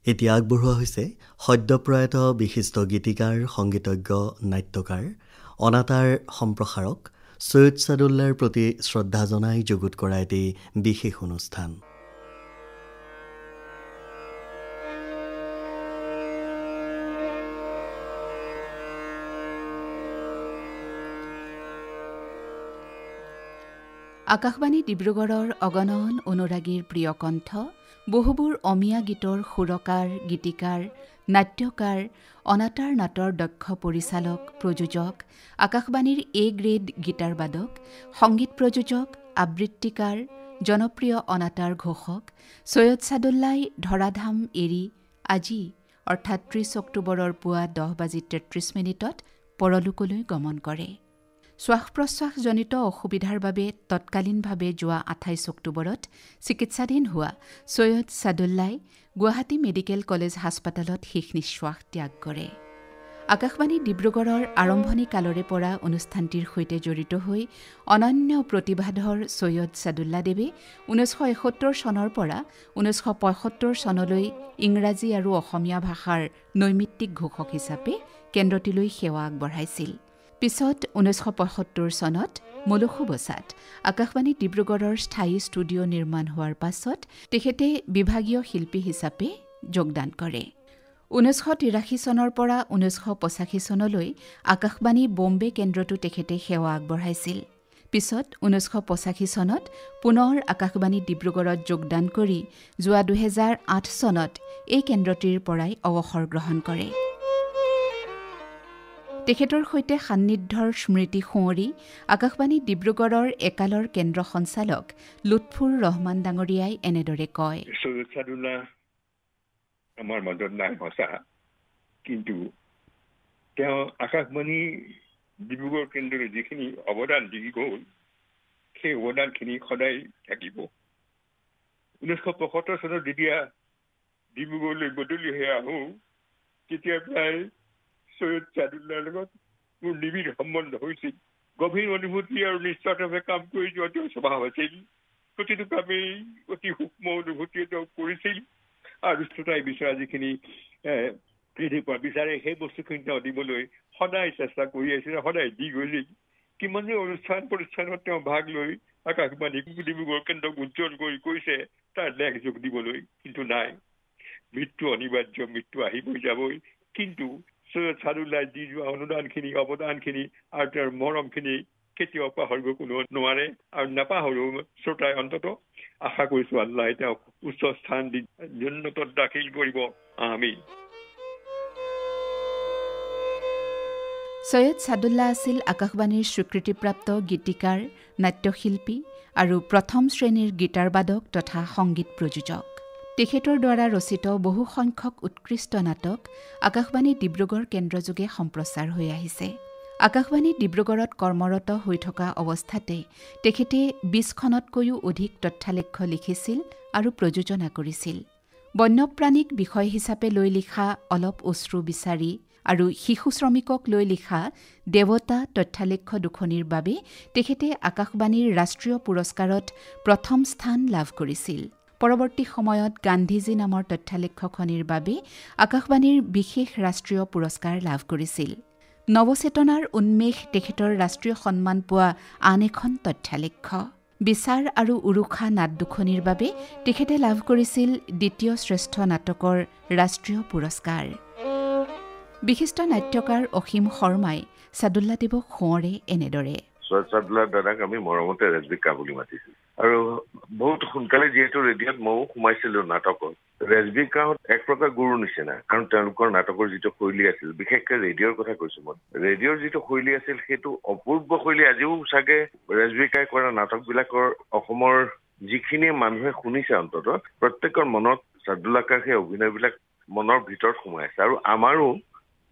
এতিয়া আগবঢ়োৱা হৈছে সদ্যপ্ৰয়াত বিশিষ্ট গীতিকাৰ, সংগীতজ্ঞ, নাট্যকাৰ, অনাতাঁৰ সম্প্ৰসাৰক সৈয়দ ছাদুল্লাৰ প্ৰতি শ্ৰদ্ধা জনাই যুগুত কৰা এটি বিশেষ অনুষ্ঠান। আকাশবাণী ডিব্ৰুগড়ৰ অগণন অনুৰাগীৰ প্ৰিয় কণ্ঠ, বহুবোৰ অমীয়া গীতৰ সুৰকাৰ, গীতিকাৰ, নাট্যকাৰ, অনাতাঁৰ নাটৰ দক্ষ পৰিচালক, প্ৰযোজক, আকাশবাণীৰ গ্ৰেড গীটাৰ বাদক, সংগীত প্ৰযোজক, আবৃত্তিকাৰ, জনপ্ৰিয় অনাতাঁৰ ঘোষক সৈয়দ ছাদুল্লাই ধৰাধাম এৰি আজি অৰ্থাৎ ৩০ অক্টোবৰৰ পুৱা 10:33 পৰলোকলৈ গমন কৰে। শ্বাস-প্ৰশ্বাসজনিত অসুবিধাৰ বাবে তৎকালীনভাৱে যোৱা ২৮ অক্টোবৰত চিকিৎসাধীন হোৱা সৈয়দ ছাদুল্লাই গুৱাহাটী মেডিকেল কলেজ হাস্পতালত শেষ নিশ্বাস ত্যাগ কৰে। আকাশবাণী ডিব্ৰুগড়ৰ আৰম্ভণি কালৰে পৰা অনুষ্ঠানটিৰ সৈতে জড়িত হৈ অনন্য প্ৰতিভাধৰ সৈয়দ ছাদুল্লাদেৱে ১৯৭১ চনৰ পৰা ১৯৭৫ চনলৈ ইংৰাজী আৰু অসমীয়া ভাষাৰ নৈমিত্তিক ঘোষক হিচাপে কেন্দ্ৰটিলৈ সেৱা আগবঢ়াইছিল। পিছত ১৯৭৫ চনত মলসুবছাত আকাশবাণী ডিব্ৰুগড়ৰ স্থায়ী ষ্টুডিঅ' নিৰ্মাণ হোৱাৰ পাছত তেখেতে বিভাগীয় শিল্পী হিচাপে যোগদান কৰে। ১৯৮৩ চনৰ পৰা ১৯৮৫ চনলৈ আকাশবাণী বম্বে কেন্দ্ৰতো তেখেতে সেৱা আগবঢ়াইছিল। পিছত ১৯৮৫ চনত পুনৰ আকাশবাণী ডিব্ৰুগড়ত যোগদান কৰি যোৱা ২০০৮ চনত এই কেন্দ্ৰটিৰ পৰাই অৱসৰ গ্ৰহণ কৰে। তেখেতৰ সৈতে সান্নিধ্যৰ স্মৃতি সোঁৱৰি আকাশবাণী ডিব্ৰুগড়ৰ একালৰ কেন্দ্ৰ সঞ্চালক লুৎফুৰ ৰহমান ডাঙৰীয়াই এনেদৰে কয়, সৈয়দ ছাদুল্লাহ আমাৰ মাজত নাই সঁচা, কিন্তু তেওঁ আকাশবাণী ডিব্ৰুগড় কেন্দ্ৰৰ যিখিনি অৱদান দি গ'ল সেই অৱদানখিনি সদায় থাকিব। ১৯৭৫ চনত যেতিয়া ডিব্ৰুগড়লৈ বদলি হৈ আহোঁ তেতিয়া প্ৰায় সৈয়দ ছাদুল্লাৰ লগত মোৰ নিবিড় সম্বন্ধ হৈছিল। গভীৰ অনুভূতি আৰু নিশ্চয়তাভাৱে কাম কৰি যোৱাটো স্বভাৱ আছিল। প্ৰতিটো কামেই অতি সূক্ষ্ম অনুভূতিয়ে তেওঁ কৰিছিল আৰু শ্ৰোতাই বিচৰা যিখিনি বিচাৰে সেই বস্তুখিনি তেওঁ দিবলৈ সদায় চেষ্টা কৰি আছিল, সদায় দি গৈছিল। কিমান যে অনুষ্ঠানত তেওঁ ভাগ লৈ আকাশবাণী ডিব্ৰুগড় কেন্দ্ৰক উজ্জ্বল কৰি কৰিছে তাৰ লেখ যোগ দিবলৈ, কিন্তু নাই। মৃত্যু অনিবাৰ্য, মৃত্যু আহিবই যাবই, কিন্তু সৈয়দ ছাদুল্লাই দি যোৱা অনুদানখিনি, অৱদানখিনি আৰু তেওঁৰ মৰমখিনি কেতিয়াও পাহৰিব কোনো নোৱাৰে আৰু নাপাহৰো। শ্ৰোতাই অন্তত আশা কৰিছো আল্লাহে তেওঁক উচ্চ স্থান দি জন্নতত দাখিল কৰিব। আমিন। সৈয়দ ছাদুল্লা আছিল আকাশবাণীৰ স্বীকৃতিপ্ৰাপ্ত গীতিকাৰ, নাট্যশিল্পী আৰু প্ৰথম শ্ৰেণীৰ গীটাৰ বাদক তথা সংগীত প্ৰযোজক। তেখেতৰ দ্বাৰা ৰচিত বহু সংখ্যক উৎকৃষ্ট নাটক আকাশবাণী ডিব্ৰুগড় কেন্দ্ৰযোগে সম্প্ৰচাৰ হৈ আহিছে। আকাশবাণী ডিব্ৰুগড়ত কৰ্মৰত হৈ থকা অৱস্থাতে তেখেতে ২০খনতকৈও অধিক তথ্যালেখ্য লিখিছিল আৰু প্ৰযোজনা কৰিছিল। বন্যপ্ৰাণীক বিষয় হিচাপে লৈ লিখা অলপ অশ্ৰু বিচাৰি আৰু শিশু শ্ৰমিকক লৈ লিখা দেৱতা তথ্যালেখ্য দুখনিৰ বাবে তেখেতে আকাশবাণীৰ ৰাষ্ট্ৰীয় পুৰস্কাৰত প্ৰথম স্থান লাভ কৰিছিল। পৰৱৰ্তী সময়ত গান্ধীজী নামৰ তথ্যালেখ্যখনিৰ বাবে আকাশবাণীৰ বিশেষ ৰাষ্ট্ৰীয় পুৰস্কাৰ লাভ কৰিছিল। নৱচেতনাৰ উন্মেষ তেখেতৰ ৰাষ্ট্ৰীয় সন্মান পোৱা আন এখন তথ্যালেখ্য। বিচাৰ আৰু উৰুষা নাট দুখনিৰ বাবে তেখেতে লাভ কৰিছিল দ্বিতীয় শ্ৰেষ্ঠ নাটকৰ ৰাষ্ট্ৰীয় পুৰস্কাৰ। বিশিষ্ট নাট্যকাৰ অসীম শৰ্মাই ছাদুল্লাদেৱক সোঁৱৰে এনেদৰে, সৈয়দ ছাদুল্লাৰ দাদাক আমি মৰমতে ৰেজবিকা বুলি মাতিছিল আৰু বহুত সোনকালে যিহেতু ৰেডিঅ'ত ময়ো সোমাইছিলো নাটকত, ৰেজবিকাহঁত এক প্ৰকাৰ গুৰুৰ নিচিনা, কাৰণ তেওঁলোকৰ নাটকৰ যিটো শৈলী আছিল, বিশেষকৈ ৰেডিঅ'ৰ কথা কৈছো মই, ৰেডিঅ'ৰ যিটো শৈলী আছিল সেইটো অপূৰ্ব শৈলী। আজিও চাগে ৰেজবিকাই কৰা নাটকবিলাকৰ অসমৰ যিখিনি মানুহে শুনিছে অন্তত প্ৰত্যেকৰ মনত ছাদুল্লাৰ সেই অভিনয়বিলাক মনৰ ভিতৰত সোমাই আছে। আৰু আমাৰো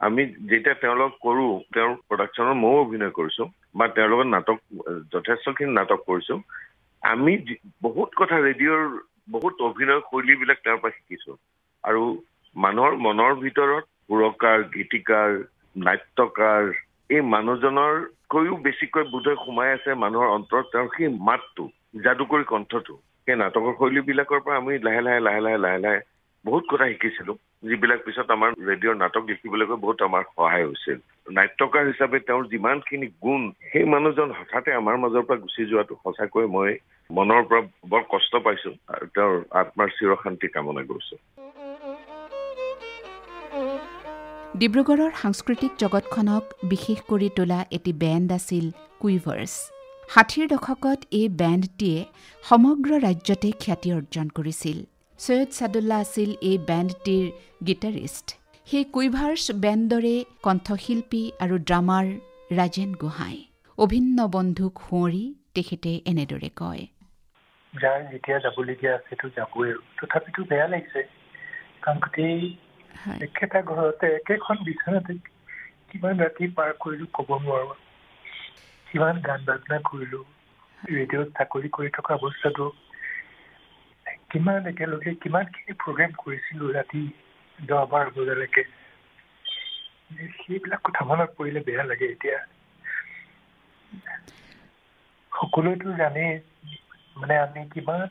আমি যেতিয়া তেওঁলোক কৰো, তেওঁৰ প্ৰডাকশ্যনৰ ময়ো অভিনয় কৰিছো বা তেওঁৰ লগত নাটক যথেষ্টখিনি নাটক কৰিছো, আমি বহুত কথা ৰেডিঅ'ৰ বহুত অভিনয় শৈলীবিলাক তেওঁৰ পৰা শিকিছো। আৰু মানুহৰ মনৰ ভিতৰত সুৰকাৰ, গীতিকাৰ, নাট্যকাৰ এই মানুহজনৰকৈও বেছিকৈ বোধহয় সোমাই আছে মানুহৰ অন্তৰত তেওঁৰ সেই মাতটো, যাদুকৰী কণ্ঠটো। সেই নাটকৰ শৈলীবিলাকৰ পৰা আমি লাহে লাহে বহুত কথা শিকিছিলোঁ, যিবিলাক পিছত আমাৰ ৰেডিঅ'ৰ নাটক লিখিবলৈ গৈ বহুত আমাৰ সহায় হৈছিল। নাট্যকাৰ হিচাপে তেওঁৰ যিমানখিনি গুণ, সেই মানুহজন হঠাতে আমাৰ মাজৰ পৰা গুচি যোৱাটো সঁচাকৈ মই মনৰ পৰা বৰ কষ্ট পাইছোঁ আৰু তেওঁৰ আত্মাৰ চিৰশান্তি কামনা কৰিছোঁ। ডিব্ৰুগড়ৰ সাংস্কৃতিক জগতখনক বিশেষ কৰি তোলা এটি বেণ্ড আছিল কুইভাৰ্ছ। ৬০ৰ দশকত এই বেণ্ডটিয়ে সমগ্ৰ ৰাজ্যতে খ্যাতি অৰ্জন কৰিছিল। সৈয়দ ছাদুল্লাহ আছিল এই বেণ্ডটিৰ গীটাৰিষ্ট। সেই কুইভাৰ্ছ বেণ্ডৰে কণ্ঠশিল্পী আৰু ড্ৰামাৰ ৰাজেন গোহাঁই অভিন্ন বন্ধুক সুঁৱৰি তেখেতে এনেদৰে কয়, যাৰ যেতিয়া যাবলগীয়া আছে তো যাবই, তথাপিতো বেয়া লাগিছে, কাৰণ গোটেই একেটা ঘৰতে একেখন বিচনাতে কিমান ৰাতি পাৰ কৰিলোঁ ক'ব নোৱাৰো। কিমান গান বাজনা কৰিলোঁ, ৰেডিঅ'ত চাকৰি কৰি থকা অৱস্থাটো কিমান একেলগে কিমানখিনি প্ৰগ্ৰেম কৰিছিলোঁ ৰাতি 10-12 বজালৈকে। সেইবিলাক কথা মনত পৰিলে বেয়া লাগে এতিয়া। সকলোৱেতো জানেই মানে আমি কিমান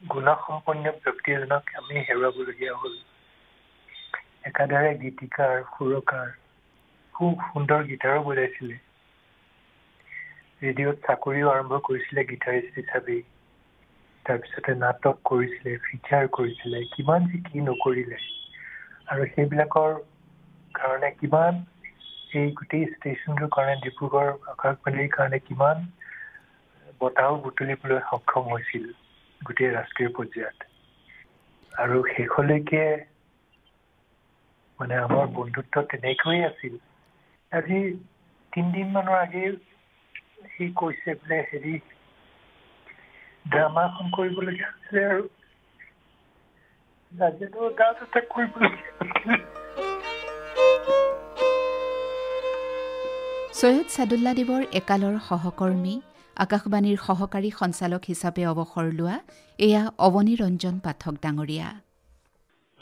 গুণসম্পন্ন ব্যক্তি এজনক আমি হেৰুৱাবলগীয়া হ'ল। একাধাৰে গীতিকাৰ, সুৰকাৰ, খুব সুন্দৰ গীটাৰো বজাইছিলে, ৰেডিঅ'ত চাকৰিও আৰম্ভ কৰিছিলে গীটাৰিষ্ট হিচাপে, তাৰপিছতে নাটক কৰিছিলে, ফিচাৰ কৰিছিলে, কিমান যে কি নকৰিলে। আৰু সেইবিলাকৰ কাৰণে কিমান এই গোটেই ষ্টেচনটোৰ কাৰণে, ডিব্ৰুগড় আকাশবাণীৰ কাৰণে কিমান বঁটাও বুটলিবলৈ সক্ষম হৈছিল গোটেই ৰাষ্ট্ৰীয় পৰ্যায়ত। আৰু শেষলৈকে মানে আমাৰ বন্ধুত্ব তেনেকৈয়ে আছিল। আজি 3 দিনমানৰ আগেয়ে সি কৈছে বোলে ড্ৰামা এখন কৰিবলগীয়া আছিলে আৰু ৰাজেনৰ গাত এটা কৰিবলগীয়া আছিলে। সৈয়দ ছাদুল্লাদেৱৰ একালৰ সহকৰ্মী, আকাশবাণীৰ সহকাৰী সঞ্চালক হিচাপে অৱসৰ লোৱা এয়া অৱনী ৰঞ্জন পাঠক ডাঙৰীয়া।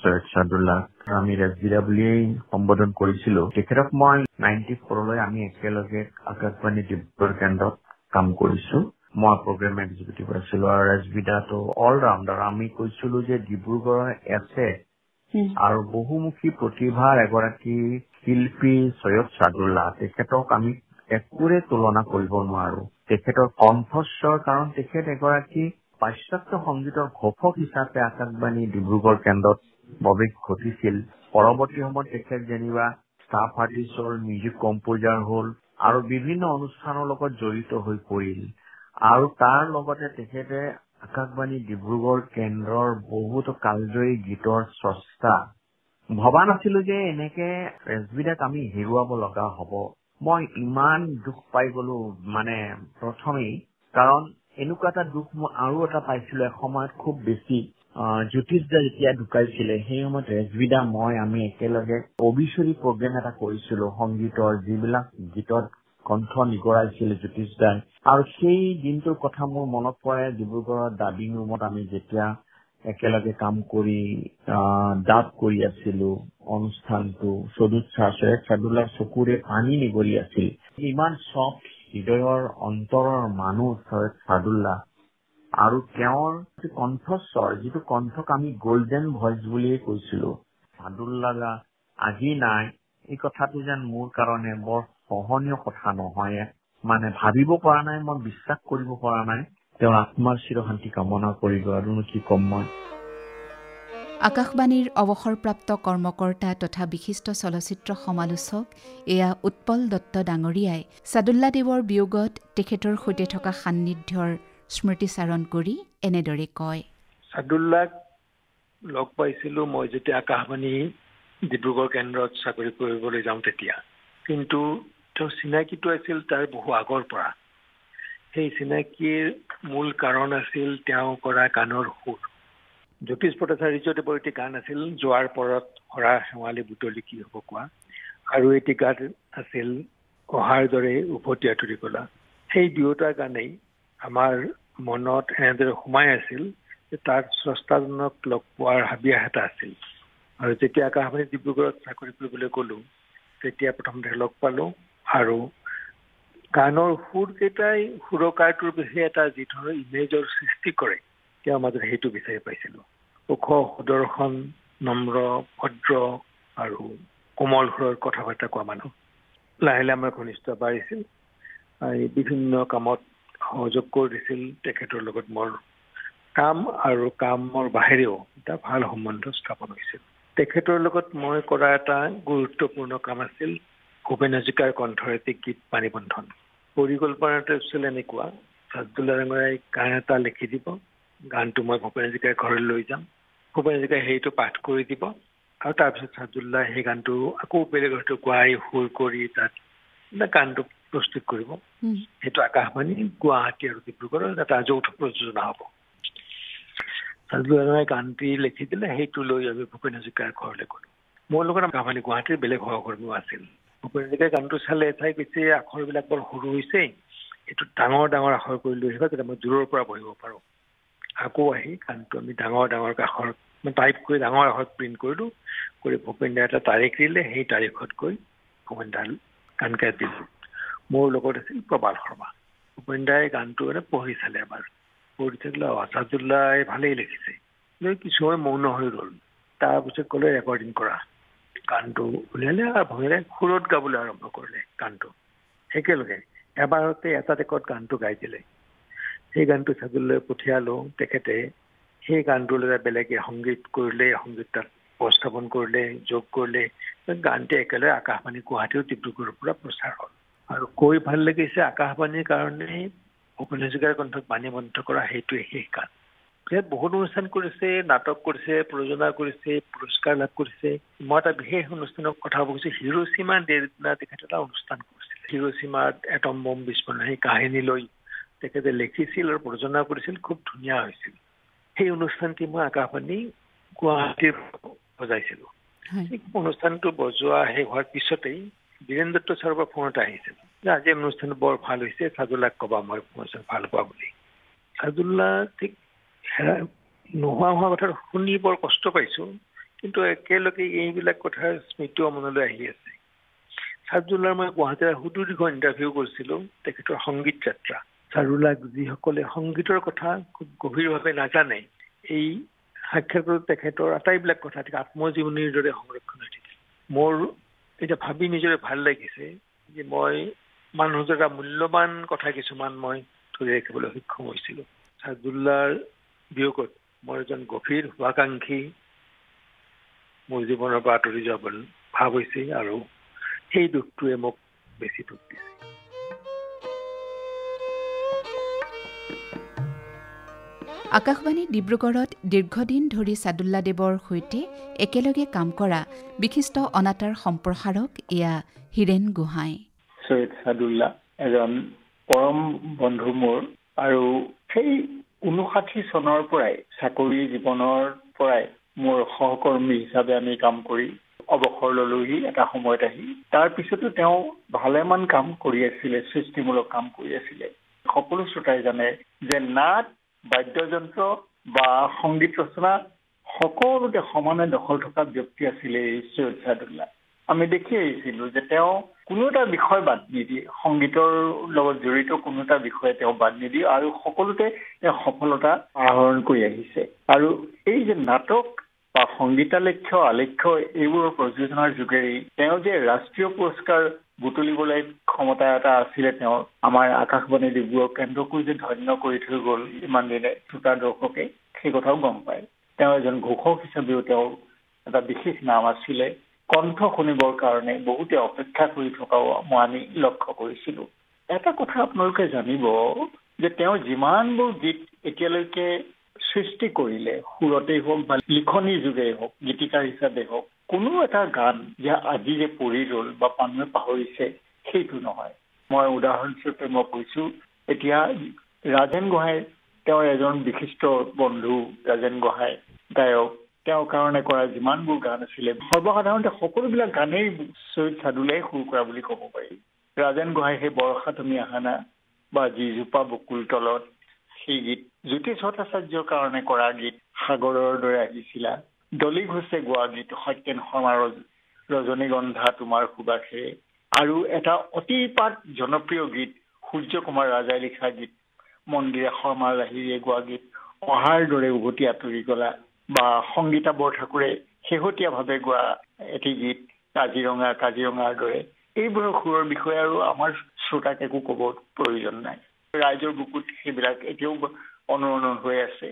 সৈয়দ ছাদুল্লাহ আমি ৰেজবিৰা বুলিয়েই সম্বোধন কৰিছিলোঁ। তেখেতক মই 94লৈ আমি একেলগে আকাশবাণী ডিব্ৰুগড় কেন্দ্ৰত কাম কৰিছোঁ। মই প্ৰগ্ৰেম এক্সিকিউটিভ আছিলোঁ আৰু ৰেজবিৰাটো অলৰাউণ্ডাৰ। আমি কৈছিলোঁ যে ডিব্ৰুগড়ৰ এছেট আৰু বহুমুখী প্ৰতিভাৰ এগৰাকী শিল্পী সৈয়দ ছাদুল্লাহ, তেখেতক আমি একোৰে তুলনা কৰিব নোৱাৰো। তেখেতৰ কণ্ঠস্বৰ, কাৰণ তেখেত এগৰাকী পাশ্চাত্য সংগীতৰ ঘোষক হিচাপে আকাশবাণী ডিব্ৰুগড় কেন্দ্ৰত প্ৰৱেশ ঘটিছিল। পৰৱৰ্তী সময়ত তেখেত যেনিবা ষ্টাফ আৰ্টিষ্ট হ'ল, মিউজিক কম্প'জাৰ হ'ল আৰু বিভিন্ন অনুষ্ঠানৰ লগত জড়িত হৈ পৰিল। আৰু তাৰ লগতে তেখেতে আকাশবাণী ডিব্ৰুগড় কেন্দ্ৰৰ বহুতো কালজয়ী গীতৰ স্ৰষ্টা। ভবা নাছিলো যে এনেকে ৰেজবিৰাক আমি হেৰুৱাব লগা হ'ব। মই ইমান দুখ পাই গলো মানে প্ৰথমেই, কাৰণ এনেকুৱা এটা দুখ মই আৰু এটা পাইছিলো এসময়ত খুব বেছি। জ্যোতিষ দা যেতিয়া ঢুকাইছিলে সেই সময়ত ৰেজবিৰা আমি একেলগে অবিচৰি প্ৰগ্ৰেম এটা কৰিছিলো সংগীতৰ, যিবিলাক গীতত কণ্ঠ নিগৰাইছিল জ্যোতিষ দাই। আৰু সেই দিনটোৰ কথা মোৰ মনত পৰে, ডিব্ৰুগড়ৰ ডাবিং ৰুমত আমি যেতিয়া একেলগে কাম কৰি ডাব কৰি আছিলো অনুষ্ঠানটো, সৈয়দ ছাদুল্লাহ চকুৰে পানী নিগৰি আছিল। ইমান চফ্ট হৃদয়ৰ অন্তৰৰ মানুহ সৈয়দ ছাদুল্লাহ, আৰু তেওঁৰ কণ্ঠস্বৰ, যিটো কণ্ঠক আমি গল্ডেন ভইচ বুলিয়ে কৈছিলো। ছাদুল্লাহ আজি নাই, এই কথাটো যেন মোৰ কাৰণে বৰ সহনীয় কথা নহয়, মানে ভাবিব পৰা নাই, মই বিশ্বাস কৰিব পৰা নাই। তেওঁৰ আত্মাৰ চিৰশান্তি কামনা কৰিব, আৰু কি কম মই। আকাশবাণীৰ অৱসৰপ্ৰাপ্ত কৰ্মকৰ্তা তথা বিশিষ্ট চলচ্চিত্ৰ সমালোচক এয়া উৎপল দত্ত ডাঙৰীয়াই ছাদুল্লাদেৱৰ বিয়োগত তেখেতৰ সৈতে থকা সান্নিধ্যৰ স্মৃতিচাৰণ কৰি এনেদৰে কয়, ছাদুল্লাক লগ পাইছিলোঁ মই যেতিয়া আকাশবাণী ডিব্ৰুগড় কেন্দ্ৰত চাকৰি কৰিবলৈ যাওঁ তেতিয়া। কিন্তু তেওঁৰ চিনাকিটো আছিল তাৰ বহু আগৰ পৰা। সেই চিনাকিৰ মূল কাৰণ আছিল তেওঁ কৰা গানৰ সুৰ। জ্যোতিষ ভট্টাচাৰ্যদেৱৰ এটি গান আছিল, যোৱাৰ পৰত হৰা শেৱালি বুটলি কি হ'ব কোৱা, আৰু এটি গান আছিল অহাৰ দৰে উভতি আঁতৰি গলা। সেই দুয়োটা গানেই আমাৰ মনত এনেদৰে সোমাই আছিল যে তাৰ স্ৰষ্টাজনক লগ পোৱাৰ হাবিয়াস এটা আছিল। আৰু যেতিয়া আকাশবাণী ডিব্ৰুগড়ত চাকৰি কৰিবলৈ গ'লো তেতিয়া প্ৰথমতে লগ পালোঁ, আৰু গানৰ সুৰকেইটাই সুৰকাৰটোৰ বিষয়ে এটা যি ধৰণৰ ইমেজৰ সৃষ্টি কৰে তেওঁৰ মাজত সেইটো বিচাৰি পাইছিলোঁ। ওখ সুদৰ্শন নম্ৰ ভদ্ৰ আৰু কোমল সুৰৰ কথা বাৰ্তা কোৱা মানুহ। লাহে লাহে আমাৰ ঘনিষ্ঠতা বাঢ়িছিল। বিভিন্ন কামত সহযোগ কৰি দিছিল। তেখেতৰ লগত মোৰ কাম আৰু কামৰ বাহিৰেও এটা ভাল সম্বন্ধ স্থাপন হৈছিল। তেখেতৰ লগত মই কৰা এটা গুৰুত্বপূৰ্ণ কাম আছিল ভূপেন হাজৰিকাৰ কণ্ঠৰ এটি গীত পানীবন্ধন। পৰিকল্পনাটো আছিল এনেকুৱা, ছাদুল্লা ডাঙৰীয়াই গান এটা লিখি দিব, গানটো মই ভূপেন হাজৰিকাৰ ঘৰলৈ লৈ যাম, ভূপেন হাজৰিকাই সেইটো পাঠ কৰি দিব আৰু তাৰপিছত ছাদুল্লাই সেই গানটো আকৌ বেলেগ হয়তো গোৱাই সুৰ কৰি তাত গানটো প্ৰস্তুত কৰিব। সেইটো আকাশবাণী, গুৱাহাটী আৰু ডিব্ৰুগড়ৰ এটা যৌথ প্ৰযোজনা হ'ব। ছাদুল্লা ডাঙৰীয়াই গানটি লিখি দিলে, সেইটো লৈ আমি ভূপেন হাজৰিকাৰ ঘৰলৈ গ'লো। মোৰ লগত আকাশবাণী গুৱাহাটীৰ বেলেগ সহকৰ্মীও আছিল। ভূপেন হাজৰিকাই গানটো চালে, চাই পিছে আখৰবিলাক বৰ সৰু হৈছে, এইটো ডাঙৰ ডাঙৰ আখৰ কৰি লৈ আহিবা যাতে মই দূৰৰ পৰা পঢ়িব পাৰোঁ। আকৌ আহি গানটো আমি ডাঙৰ ডাঙৰ আখৰ টাইপ কৰি ডাঙৰ আখৰত প্ৰিণ্ট কৰিলোঁ, কৰি ভূপেন দাই এটা তাৰিখ দিলে, সেই তাৰিখত গৈ ভূপেন দাই গান গাই দিলোঁ। মোৰ লগত আছিল প্ৰবাল শৰ্মা। ভূপেন দাই গানটো পঢ়ি চালে এবাৰ, পঢ়ি থাকিলে ছাদুল্লাই ভালেই লিখিছে, কিছু সময় মৌন হৈ গ'ল। তাৰপিছত ক'লে ৰেকৰ্ডিং কৰা। গানটো উলিয়ালে আৰু ভূপেন দাই সুৰত গাবলৈ আৰম্ভ কৰিলে গানটো। একেলগে এবাৰতে এটা টেকত গানটো গাই দিলে। সেই গানটো ছাদুল্লাই পঠিয়ালোঁ। তেখেতে সেই গানটোলৈ বেলেগে সংগীত কৰিলে, সংগীত তাত উপস্থাপন কৰিলে, যোগ কৰিলে। গানটো একেলগে আকাশবাণী গুৱাহাটী আৰু ডিব্ৰুগড়ৰ পৰা প্ৰচাৰ হ'ল। আৰু কৈ ভাল লাগিছে, আকাশবাণীৰ কাৰণে ভূপেন হাজৰিকাৰ কণ্ঠত বাণীবদ্ধ কৰা সেইটোৱে শেষ গান। ইয়াত বহুত অনুষ্ঠান কৰিছে, নাটক কৰিছে, প্ৰযোজনা কৰিছে, পুৰস্কাৰ লাভ কৰিছে। মই এটা বিশেষ অনুষ্ঠানৰ কথা কৈছোঁ, হিৰোশ্বিমা ডেৰ দিনা তেখেতে এটা অনুষ্ঠান কৰিছিল। হিৰোশ্বিমাত এটম বম বিস্ফোৰণ সেই কাহিনী লৈ তেখেতে লিখিছিল আৰু প্ৰযোজনা কৰিছিল, খুব ধুনীয়া হৈছিল। সেই অনুষ্ঠানটি মই আকাশবাণী গুৱাহাটীৰ বজাইছিলোঁ। অনুষ্ঠানটো বজোৱা শেষ হোৱাৰ পিছতেই বীৰেন দত্ত ছাৰৰ পৰা ফোন এটা আহিছিল যে আজি অনুষ্ঠানটো বৰ ভাল হৈছে, ছাদুল্লাক ক'বা মই ভাল পোৱা বুলি। ছাদুল্লা ঠিক নোহোৱা হোৱা কথা শুনি বৰ কষ্ট পাইছোঁ, কিন্তু একেলগে এইবিলাক কথাৰ স্মৃতিও মনলৈ আহি আছে। ছাদুল্লাৰ মই গুৱাহাটীৰ সুদীৰ্ঘ ইণ্টাৰভিউ কৰিছিলোঁ তেখেতৰ সংগীত যাত্ৰা। ছাদুল্লাক যিসকলে সংগীতৰ কথা খুব গভীৰভাৱে নাজানে, এই সাক্ষাৎকাৰত তেখেতৰ আটাইবিলাক কথা আত্মজীৱনীৰ দৰে সংৰক্ষণ হৈ থাকিল। মোৰ এতিয়া ভাবি নিজৰে ভাল লাগিছে যে মই মানুহৰ এটা মূল্যৱান কথা কিছুমান মই ধৰি ৰাখিবলৈ সক্ষম হৈছিলোঁ। ছাদুল্লাৰ বিয়োগত মই এজন গভীৰ শুভাকাংক্ষী মোৰ জীৱনৰ পৰা আঁতৰি যাবলৈ ভাৱ হৈছে আৰু সেই দুখটোৱে মোক বেছি দুখ দিছে। আকাশবাণী ডিব্ৰুগড়ত দীৰ্ঘদিন ধৰি ছাদুল্লাদেৱৰ সৈতে একেলগে কাম কৰা বিশিষ্ট অনাতাঁৰ সম্প্ৰসাৰক এয়া হীৰেণ গোহাঁই। ছৈয়দ ছাদুল্লা এজন পৰম বন্ধু মোৰ, আৰু সেই 59 চনৰ পৰাই চাকৰি জীৱনৰ পৰাই মোৰ সহকৰ্মী হিচাপে আমি কাম কৰি অৱসৰ ললোহি এটা সময়ত আহি। তাৰ পিছতো তেওঁ ভালেমান কাম কৰি আছিলে, সৃষ্টিমূলক কাম কৰি আছিলে। সকলো শ্ৰোতাই জানে যে নাট, বাদ্যযন্ত্ৰ বা সংগীত ৰচনা সকলোতে সমানে দখল থকা ব্যক্তি আছিলে এই ছৈয়দ ছাদুল্লা। আমি দেখি আহিছিলোঁ যে তেওঁ কোনো এটা বিষয় বাদ নিদিয়ে, সংগীতৰ লগত জড়িত কোনো এটা বিষয়ে তেওঁ বাদ নিদিয়ে আৰু সকলোতে তেওঁ সফলতা আহৰণ কৰি আহিছে। আৰু এই যে নাটক বা সংগীতালেখ্য আলেখ্য এইবোৰৰ প্ৰযোজনাৰ যোগেৰে তেওঁ যে ৰাষ্ট্ৰীয় পুৰস্কাৰ বুটলিবলৈ ক্ষমতা এটা আছিলে তেওঁৰ, আমাৰ আকাশবাণী ডিব্ৰুগড় কেন্দ্ৰকো যে ধন্য কৰি থৈ গ'ল ইমান দিনে শ্ৰোতা দৰ্শকে, সেই কথাও গম পায়। তেওঁ এজন ঘোষক হিচাপেও তেওঁৰ এটা বিশেষ নাম আছিলে। কণ্ঠ শুনিবৰ কাৰণে বহুতে অপেক্ষা কৰি থকাও আমি লক্ষ্য কৰিছিলোঁ। এটা কথা আপোনালোকে জানিব যে তেওঁ যিমানবোৰ গীত এতিয়ালৈকে সৃষ্টি কৰিলে, সুৰতেই হওক বা লিখনিৰ যোগেই হওক, গীতিকাৰ হিচাপে হওক, কোনো এটা গান যে আজি যে পৰি ৰ'ল বা মানুহে পাহৰিছে সেইটো নহয়। মই উদাহৰণস্বৰূপে মই কৈছোঁ, এতিয়া ৰাজেন গোহাঁই তেওঁৰ এজন বিশিষ্ট বন্ধু। ৰাজেন গোহাঁই গায়ক, তেওঁৰ কাৰণে কৰা যিমানবোৰ গান আছিলে সৰ্বসাধাৰণতে সকলোবিলাক গানেই ছৈয়দ ছাদুল্লাই সুৰ কৰা বুলি ক'ব পাৰি। ৰাজেন গোহাঁই সেই বৰষা তুমি আহা না বা যিজোপা বকুল তলত, সেই গীত জ্যোতিষ ভট্টাচাৰ্যৰ কাৰণে কৰা গীত সাগৰৰ দৰে আহিছিলা, ডলি ঘোষে গোৱা গীত সত্যেন শৰ্মাৰ ৰজনীগন্ধা তোমাৰ সুবাসে, আৰু এটা অতিপাত জনপ্ৰিয় গীত সূৰ্য কুমাৰ ৰাজাই লিখা গীত মন্দিৰা শৰ্মাৰ লাহিৰীয়ে গোৱা গীত অহাৰ দৰে উভতি আঁতৰি গলা, বা সংগীতা বৰঠাকুৰে শেহতীয়াভাৱে গোৱা এটি গীত কাজিৰঙাৰ দৰে এইবোৰৰ সুৰৰ বিষয়ে আৰু আমাৰ শ্ৰোতাক একো ক'ব প্ৰয়োজন নাই। ৰাইজৰ বুকুত সেইবিলাক এতিয়াও অনুৰণন হৈ আছে।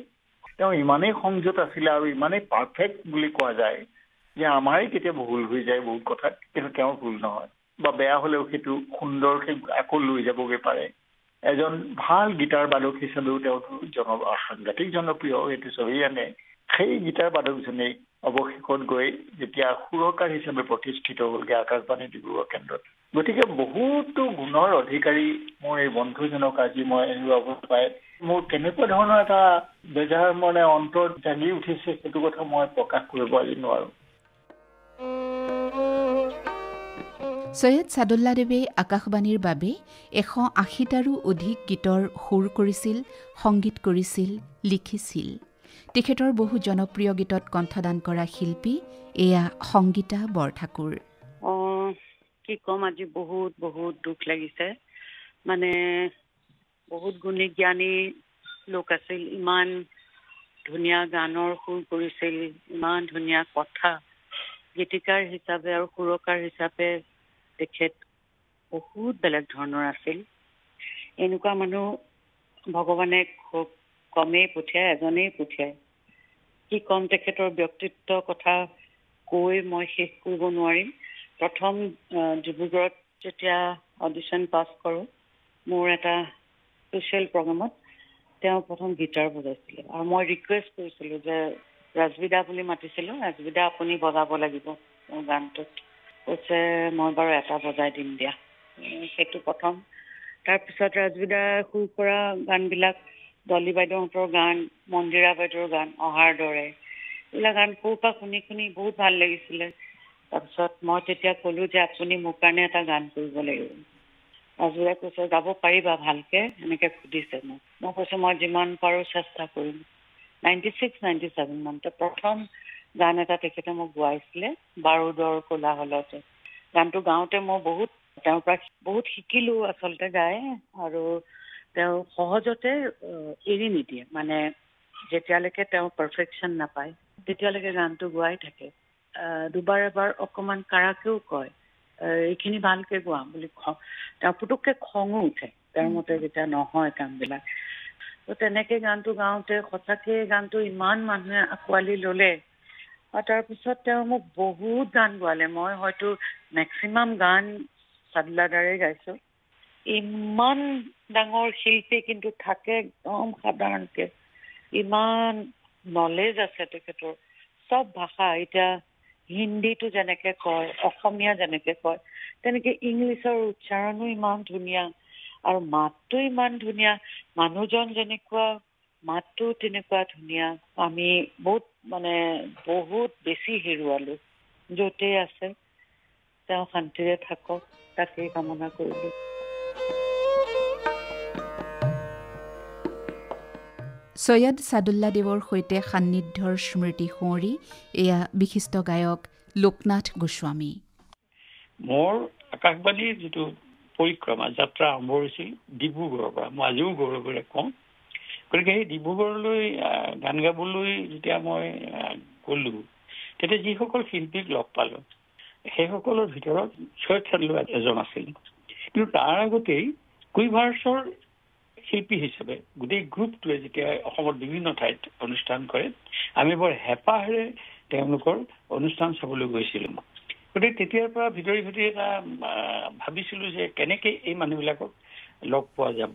তেওঁ ইমানেই সংযত আছিলে আৰু ইমানেই পাৰফেক্ট বুলি কোৱা যায় যে আমাৰে কেতিয়াবা ভুল হৈ যায় বহুত কথাত, কিন্তু তেওঁৰ ভুল নহয় বা বেয়া হ'লেও সেইটো সুন্দৰকৈ আকৌ লৈ যাবগৈ পাৰে। এজন ভাল গীটাৰ বাদক হিচাপেও তেওঁ সাংঘাতিক জনপ্ৰিয়, সেইটো চবেই জানে। সেই গীটাৰ বাদকজনেই অৱশেষত গৈ যেতিয়া সুৰকাৰ হিচাপে প্ৰতিষ্ঠিত হ'লগৈ আকাশবাণী ডিব্ৰুগড় কেন্দ্ৰত। গতিকে বহুতো গুণৰ অধিকাৰী মোৰ এই বন্ধুজনক আজি মই হেৰুৱাব পাই মোৰ কেনেকুৱা ধৰণৰ এটা বেজাৰ অন্তৰত জাগি উঠিছে, সেইটো কথা মই প্ৰকাশ কৰিব আজি নোৱাৰো। সৈয়দ ছাদুল্লাদেৱে আকাশবাণীৰ বাবে 180টাৰো অধিক গীতৰ সুৰ কৰিছিল, সংগীত কৰিছিল, লিখিছিল। তেখেতৰ বহু জনপ্ৰিয় গীতত কণ্ঠদান কৰা শিল্পী এয়া সংগীতা বৰঠাকুৰ। কি ক'ম, আজি বহুত বহুত দুখ লাগিছে। বহুত গুণী জ্ঞানী লোক আছিল, ইমান ধুনীয়া গানৰ সুৰ কৰিছিল, ইমান ধুনীয়া কথা। গীতিকাৰ হিচাপে আৰু সুৰকাৰ হিচাপে তেখেত বহুত বেলেগ ধৰণৰ আছিল। এনেকুৱা মানুহ ভগৱানে খুব কমেই পঠিয়ায়, এজনেই পঠিয়ায়। কি ক'ম, তেখেতৰ ব্যক্তিত্ব কথা কৈ মই শেষ কৰিব নোৱাৰিম। প্ৰথম ডিব্ৰুগড়ত যেতিয়া অডিশ্যন পাছ কৰোঁ, মোৰ এটা স্পেচিয়েল প্ৰগ্ৰামত তেওঁ প্ৰথম গীটাৰ বজাইছিলে আৰু মই ৰিকুৱেষ্ট কৰিছিলোঁ যে ৰাজবিদা বুলি মাতিছিলোঁ, ৰাজবিদা আপুনি বজাব লাগিব গানটোত। কৈছে মই বাৰু এটা বজাই দিম দিয়া। সেইটো প্ৰথম। তাৰপিছত ৰাজবিদাই সুৰ কৰা গানবিলাক ডলি বাইদেউহঁতৰ গান, মন্দিৰা বাইদেউৰ গান, অহাৰ দৰে, এইবিলাক গান সৰুৰ পৰা শুনি শুনি বহুত ভাল লাগিছিলে। তাৰপিছত মই তেতিয়া ক'লোঁ যে আপুনি মোৰ কাৰণে এটা গান কৰিব লাগিব। ৰাজবিদাই কৈছে গাব পাৰিবা ভালকৈ, এনেকৈ সুধিছে মোক। মই কৈছোঁ মই যিমান পাৰোঁ চেষ্টা কৰিম। 96-97 মানতে প্ৰথম গান এটা তেখেতে মোক গোৱাইছিলে, বাৰুদৰ কোলাহলতে। গানটো গাওঁতে মই তেওঁৰ পৰা বহুত শিকিলোঁ আচলতে গাই, আৰু তেওঁ সহজতে এৰি নিদিয়ে। যেতিয়ালৈকে তেওঁ পাৰফেকশ্যন নাপায় তেতিয়ালৈকে গানটো গোৱাই থাকে। দুবাৰ এবাৰ অকণমান কাৰাকেও কয়, এইখিনি ভালকৈ গোৱা বুলি। তেওঁ পুতুককৈ খঙো উঠে তেওঁৰ মতে যেতিয়া নহয় কামবিলাক। তো তেনেকৈ গানটো গাওঁতে সঁচাকৈ গানটো ইমান মানুহে আঁকোৱালি ল'লে। আৰু তাৰপিছত তেওঁ মোক বহুত গান গোৱালে। মই হয়তো মেক্সিমাম গান ছাদুল্লাদাৰে গাইছোঁ। ইমান ডাঙৰ শিল্পী, কিন্তু থাকে একদম সাধাৰণকৈ। ইমান নলেজ আছে তেখেতৰ চব ভাষা। এতিয়া হিন্দীটো যেনেকৈ কয়, অসমীয়া যেনেকৈ কয়, তেনেকৈ ইংলিছৰ উচ্চাৰণো ইমান ধুনীয়া আৰু মাতটো ইমান ধুনীয়া। মানুহজন যেনেকুৱা, মাতটো তেনেকুৱা ধুনীয়া। আমি বহুত বেছি হেৰুৱালোঁ। য'তেই আছে তেওঁ শান্তিৰে থাকক, তাকেই কামনা কৰিলোঁ। সৈয়দ ছাদুল্লাদেৱৰ সৈতে সান্নিধ্যৰ স্মৃতি সোঁৱৰি এয়া বিশিষ্ট গায়ক লোকনাথ গোস্বামী। মোৰ আকাশবাণীৰ যিটো পৰিক্ৰমা যাত্ৰা আৰম্ভ হৈছিল ডিব্ৰুগড়ৰ পৰা। মই আজিও গৌৰৱেৰে কওঁ। গতিকে সেই ডিব্ৰুগড়লৈ গান গাবলৈ যেতিয়া মই গ'লোঁ, তেতিয়া যিসকল শিল্পীক লগ পালোঁ সেইসকলৰ ভিতৰত সৈয়দ ছাদুল্লা এজন আছিল। কিন্তু তাৰ আগতেই কুইভাৰ্ছৰ শিল্পী হিচাপে গোটেই গ্ৰুপটোৱে যেতিয়া অসমৰ বিভিন্ন ঠাইত অনুষ্ঠান কৰে, আমি বৰ হেঁপাহেৰে তেওঁলোকৰ অনুষ্ঠান চাবলৈ গৈছিলোঁ। গতিকে তেতিয়াৰ পৰা ভিতৰি এটা ভাবিছিলোঁ যে কেনেকৈ এই মানুহবিলাকক লগ পোৱা যাব।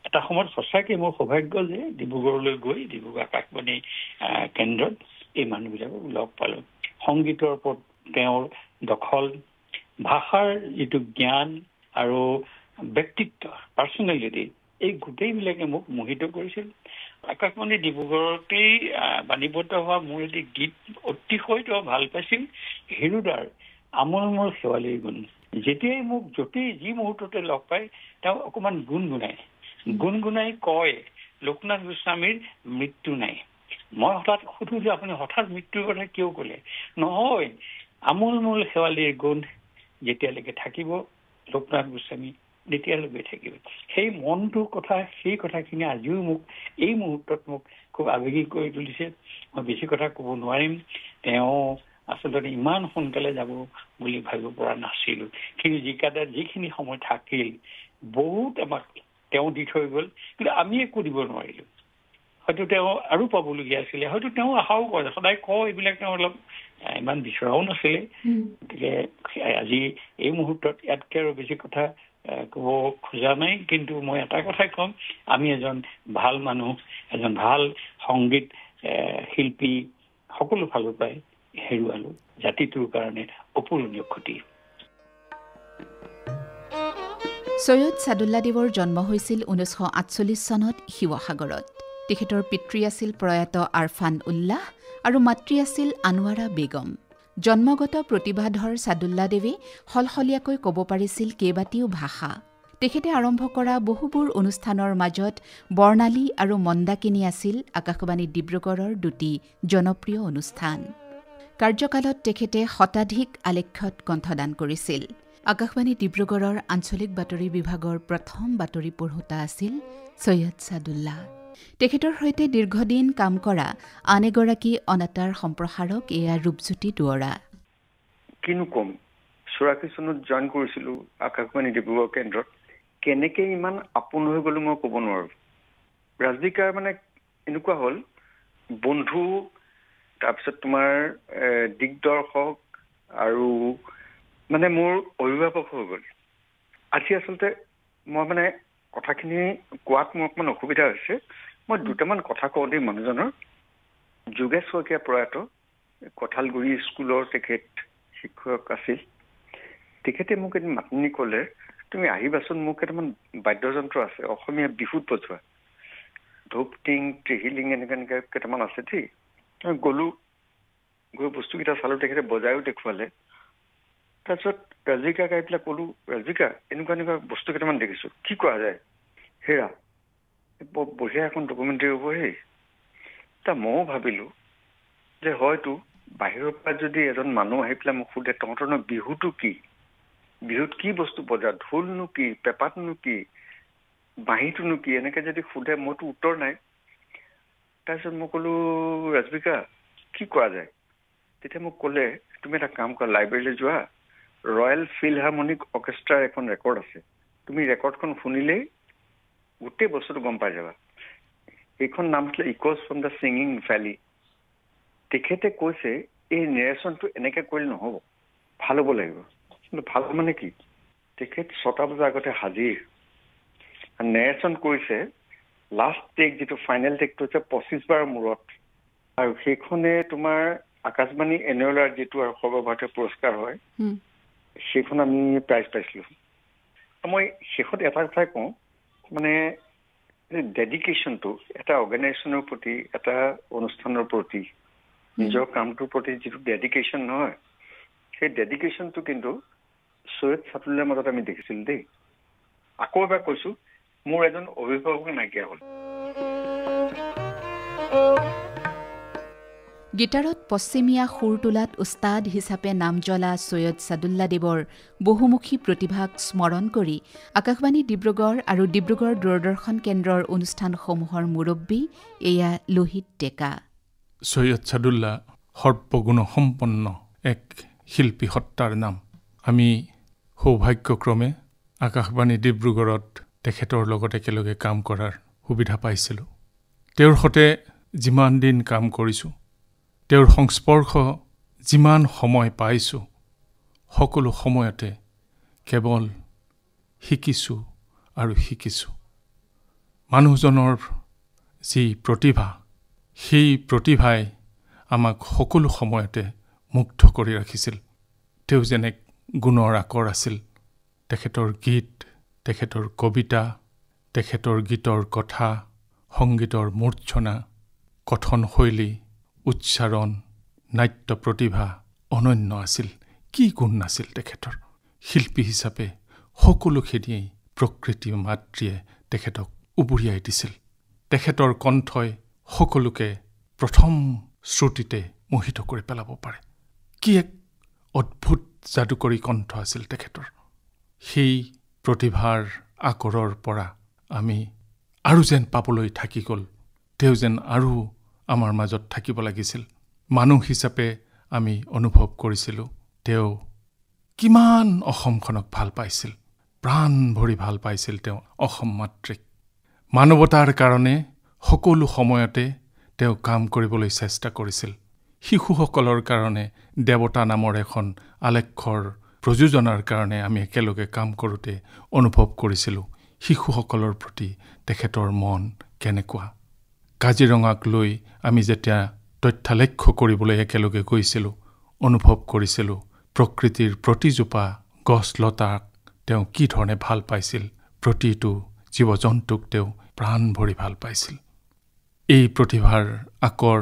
এটা সময়ত সঁচাকৈ মোৰ সৌভাগ্য যে ডিব্ৰুগড়লৈ গৈ ডিব্ৰুগড় আকাশবাণী কেন্দ্ৰত এই মানুহবিলাকক লগ পালোঁ। সংগীতৰ ওপৰত তেওঁৰ দখল, ভাষাৰ যিটো জ্ঞান আৰু ব্যক্তিত্ব, পাৰ্চনেলিটি, এই গোটেইবিলাকে মোক মোহিত কৰিছিল। আকাশবাণী ডিব্ৰুগড়তেই বাণীবদ্ধ হোৱা মোৰ এটি গীত অতিশয় তেওঁ ভাল পাইছিল, হেৰুদাৰ আমোলমোল শেৱালিৰ গুণ। যেতিয়াই মোক যি মুহূৰ্ততে লগ পায় তেওঁ অকণমান গুণগুণাই কয় লোকনাথ গোস্বামীৰ মৃত্যু নাই। মই হঠাৎ সুধো যে আপুনি হঠাৎ মৃত্যুৰ কথা কিয় ক'লে? নহয়, আমোলমোল শেৱালিৰ গুণ যেতিয়ালৈকে থাকিব লোকনাথ গোস্বামী তেতিয়ালৈ গৈ থাকিব। সেই মনটোৰ কথা, সেই কথাখিনি আজিও মোক এই মুহূৰ্তত মোক খুব আৱেগিক কৰি তুলিছে। মই বেছি কথা ক'ব নোৱাৰিম। তেওঁ আচলতে ইমান সোনকালে যাব বুলি ভাবিব পৰা নাছিলো, কিন্তু যিখিনি সময় থাকিল বহুত আমাক তেওঁ দি থৈ গ'ল, কিন্তু আমি একো দিব নোৱাৰিলো। হয়তো তেওঁ আৰু পাবলগীয়া আছিলে, হয়তো তেওঁ আশাও কৰে, সদায় এইবিলাক তেওঁ অলপ ইমান বিচৰাও নাছিলে। গতিকে আজি এই মুহূৰ্তত ইয়াতকে আৰু বেছি কথা ক'ব খোজা নাই, কিন্তু মই এটা কথাই ক'ম, আমি এজন ভাল মানুহ, এজন ভাল সংগীত শিল্পী সকলো ফালৰ পৰাই হেৰুৱালো। জাতিটোৰ কাৰণে অপূৰণীয় ক্ষতি। সৈয়দ ছাদুল্লাদেৱৰ জন্ম হৈছিল 1948 চনত শিৱসাগৰত। তেখেতৰ পিতৃ আছিল প্ৰয়াত আৰফান উল্লাহ আৰু মাতৃ আছিল আনোৱাৰা বেগম। জন্মগত প্ৰতিভাধৰ ছাদুল্লাদেৱে সলসলীয়াকৈ ক'ব পাৰিছিল কেইবাটিও ভাষা। তেখেতে আৰম্ভ কৰা বহুবোৰ অনুষ্ঠানৰ মাজত বৰ্ণালী আৰু মন্দাকিনী আছিল আকাশবাণী ডিব্ৰুগড়ৰ দুটি জনপ্ৰিয় অনুষ্ঠান। কাৰ্যকালত তেখেতে শতাধিক আলেখ্যত কণ্ঠদান কৰিছিল। আকাশবাণী ডিব্ৰুগড়ৰ আঞ্চলিক বাতৰি বিভাগৰ প্ৰথম বাতৰি পঢ়োতা আছিল সৈয়দ ছাদুল্লাহ। তেখেতৰ সৈতে দীৰ্ঘদিন কাম কৰা আন এগৰাকী অনাতাঁৰ সম্প্ৰসাৰক এয়া ৰূপজ্যোতি দুৱৰা। কিনো কম, 84 চনত জইন কৰিছিলো আকাশবাণী ডিব্ৰুগড় কেন্দ্ৰত। কেনেকে ইমান আপোন হৈ গলো মই ক'ব নোৱাৰো। ৰাজবিকাৰ মানে এনেকুৱা হ'ল, বন্ধু, তাৰপিছত তোমাৰ দিগদৰ্শক আৰু মানে মোৰ অভিভাৱক হৈ গ'ল। আজি আচলতে মই মানে কথাখিনি কোৱাত মোৰ অকমান অসুবিধা হৈছে। মই দুটামান কথা কওঁ দেই মানুহজনৰ। যোগেশ শইকীয়া প্ৰয়াত, কঁঠালগুৰি স্কুলৰ তেখেত শিক্ষক আছিল। তেখেতে মোক এদিন মাতনি ক'লে, তুমি আহিবাচোন, মোক কেইটামান বাদ্যযন্ত্ৰ আছে, অসমীয়া বিহুত বজোৱা, ধূপটিং, ত্ৰিহিলিং, এনেকে কেইটামান আছে দেই। গ'লো, গৈ বস্তুকেইটা চালো, তেখেতে বজায়ো দেখুৱালে। তাৰপিছত ৰাজবিকা গাই পেলাই ক'লো, ৰাজবিকা এনেকুৱা বস্তু কেইটামান দেখিছো, কি কৰা যায়? হেৰা, বৰ বঢ়িয়া এখন ডকুমেণ্টাৰী হ'ব হে। ময়ো ভাবিলো যে হয়তো বাহিৰৰ পৰা যদি এজন মানুহ আহি পেলাই মোক সোধে, তহঁতৰ বিহুটো কি, বিহুত কি বস্তু বজা, ঢোলনো কি, পেঁপাতনো কি, বাঁহীটোনো কি, এনেকে যদি সোধে মইতো উত্তৰ নাই। তাৰপিছত মই ক'লো, ৰাজবিকা কি কৰা যায়? তেতিয়া মোক ক'লে, তুমি এটা কাম কৰা, লাইব্ৰেৰীলৈ যোৱা, ৰয়েল ফিলহাৰ্মনিক অৰ্কেষ্ট্ৰাৰ এখন ৰেকৰ্ড আছে, তুমি ৰেকৰ্ডখন শুনিলেই গোটেই বস্তুটো গম পাই যাবা। এইখন নাম আছিলে ইক'জ ফ্ৰম দ্য ছিংগিং ভেলী। তেখেতে কৈছে এই নেৰেশ্যনটো এনেকে কৰিলে নহ'ব, ভাল হ'ব লাগিব। কিন্তু ভাল মানে কি, তেখেত 6টা বজাৰ আগতে হাজিৰ, নেৰেশ্যন কৰিছে। লাষ্ট টেক, যিটো ফাইনেল টেকটো হৈছে 25 বাৰৰ মূৰত, আৰু সেইখনে তোমাৰ আকাশবাণী এনুৱেলৰ যিটো আৰু সৰ্বভাৰতীয় পুৰস্কাৰ হয়, সেইখন আমি প্ৰাইজ পাইছিলো। মই শেষত এটা কথাই কওঁ, মানে ডেডিকেশ্যনটো এটা অৰ্গেনাইজেশ্যনৰ প্ৰতি, এটা অনুষ্ঠানৰ প্ৰতি, নিজৰ কামটোৰ প্ৰতি যিটো ডেডিকেশ্যন নহয়, সেই ডেডিকেশ্যনটো কিন্তু সৈয়দ ছাদুল্লাৰ মাজত আমি দেখিছিলো দেই। আকৌ এবাৰ কৈছো, মোৰ এজন অভিভাৱক নাইকিয়া হ'ল। গীটাৰত পশ্চিমীয়া সুৰ তোলাত উস্তাদ হিচাপে নাম জ্বলা সৈয়দ ছাদুল্লাদেৱৰ বহুমুখী প্ৰতিভাক স্মৰণ কৰি আকাশবাণী ডিব্ৰুগড় আৰু ডিব্ৰুগড় দূৰদৰ্শন কেন্দ্ৰৰ অনুষ্ঠানসমূহৰ মুৰব্বী এয়া লোহিত ডেকা। সৈয়দ ছাদুল্লাহ সৰ্বগুণসম্পন্ন এক শিল্পী সত্তাৰ নাম। আমি সৌভাগ্যক্ৰমে আকাশবাণী ডিব্ৰুগড়ত তেখেতৰ লগত একেলগে কাম কৰাৰ সুবিধা পাইছিলোঁ। তেওঁৰ সৈতে যিমান দিন কাম কৰিছোঁ, তেওঁৰ সংস্পৰ্শ যিমান সময় পাইছোঁ, সকলো সময়তে কেৱল শিকিছোঁ আৰু শিকিছোঁ। মানুহজনৰ যি প্ৰতিভা, সেই প্ৰতিভাই আমাক সকলো সময়তে মুগ্ধ কৰি ৰাখিছিল। তেওঁ যেনে গুণৰ আকৰ আছিল, তেখেতৰ গীত, তেখেতৰ কবিতা, তেখেতৰ গীতৰ কথা, সংগীতৰ মূৰ্ছনা, কথনশৈলী, উচ্চাৰণ, নাট্য প্ৰতিভা অনন্য আছিল। কি গুণ নাছিল তেখেতৰ! শিল্পী হিচাপে সকলোখিনিয়েই প্ৰকৃতি মাতৃয়ে তেখেতক উবুৰিয়াই দিছিল। তেখেতৰ কণ্ঠই সকলোকে প্ৰথম শ্ৰুতিতে মোহিত কৰি পেলাব পাৰে। কি এক অদ্ভুত যাদুকৰী কণ্ঠ আছিল তেখেতৰ! সেই প্ৰতিভাৰ আকৰৰ পৰা আমি আৰু যেন পাবলৈ থাকি গ'ল। তেওঁ যেন আৰু আমাৰ মাজত থাকিব লাগিছিল। মানুহ হিচাপে আমি অনুভৱ কৰিছিলোঁ তেওঁ কিমান অসমখনক ভাল পাইছিল, প্ৰাণ ভৰি ভাল পাইছিল তেওঁ অসম মাতৃক। মানৱতাৰ কাৰণে সকলো সময়তে তেওঁ কাম কৰিবলৈ চেষ্টা কৰিছিল। শিশুসকলৰ কাৰণে দেৱতা নামৰ এখন আলেখ্যৰ প্ৰযোজনাৰ কাৰণে আমি একেলগে কাম কৰোঁতে অনুভৱ কৰিছিলোঁ শিশুসকলৰ প্ৰতি তেখেতৰ মন কেনেকুৱা। কাজিৰঙাক লৈ আমি যেতিয়া তথ্যালেখ্য কৰিবলৈ একেলগে গৈছিলোঁ, অনুভৱ কৰিছিলোঁ প্ৰকৃতিৰ প্ৰতিজোপা গছ লতাক তেওঁ কি ধৰণে ভাল পাইছিল, প্ৰতিটো জীৱ জন্তুক তেওঁ প্ৰাণ ভৰি ভাল পাইছিল। এই প্ৰতিভাৰ আকৰ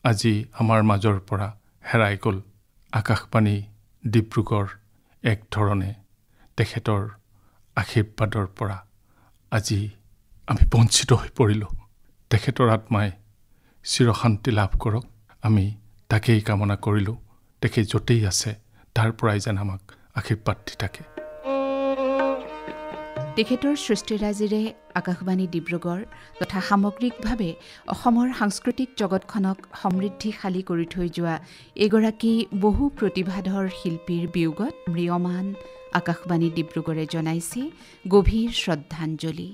আজি আমাৰ মাজৰ পৰা হেৰাই গ'ল। আকাশবাণী ডিব্ৰুগড় এক ধৰণে তেখেতৰ আশীৰ্বাদৰ পৰা আজি আমি বঞ্চিত হৈ পৰিলোঁ। তেখেতৰ আত্মাই চিৰশান্তি লাভ কৰক, আমি তাকেই কামনা কৰিলোঁ। তেখেত য'তেই আছে তাৰ পৰাই যেন আমাক আশীৰ্বাদ দি থাকে। তেখেতৰ সৃষ্টিৰাজিৰে আকাশবাণী ডিব্ৰুগড় তথা সামগ্ৰিকভাৱে অসমৰ সাংস্কৃতিক জগতখনক সমৃদ্ধিশালী কৰি থৈ যোৱা এগৰাকী বহু প্ৰতিভাধৰ শিল্পীৰ বিয়োগত ম্ৰিয়মান আকাশবাণী ডিব্ৰুগড়ে জনাইছে গভীৰ শ্ৰদ্ধাঞ্জলি।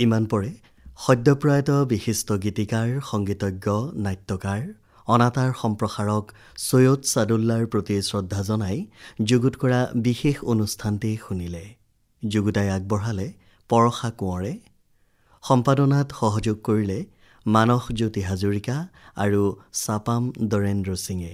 ইমান পৰে সদ্যপ্ৰয়াত বিশিষ্ট গীতিকাৰ, সংগীতজ্ঞ, নাট্যকাৰ, অনাতাঁৰ সম্প্ৰসাৰক সৈয়দ ছাদুল্লাৰ প্ৰতি শ্ৰদ্ধা জনাই যুগুত কৰা বিশেষ অনুষ্ঠানটি শুনিলে। যুগুতাই আগবঢ়ালে পৰশা কোঁৱৰে, সম্পাদনাত সহযোগ কৰিলে মানস জ্যোতি হাজৰিকা আৰু চাপাম দৰেন্দ্ৰ সিঙে।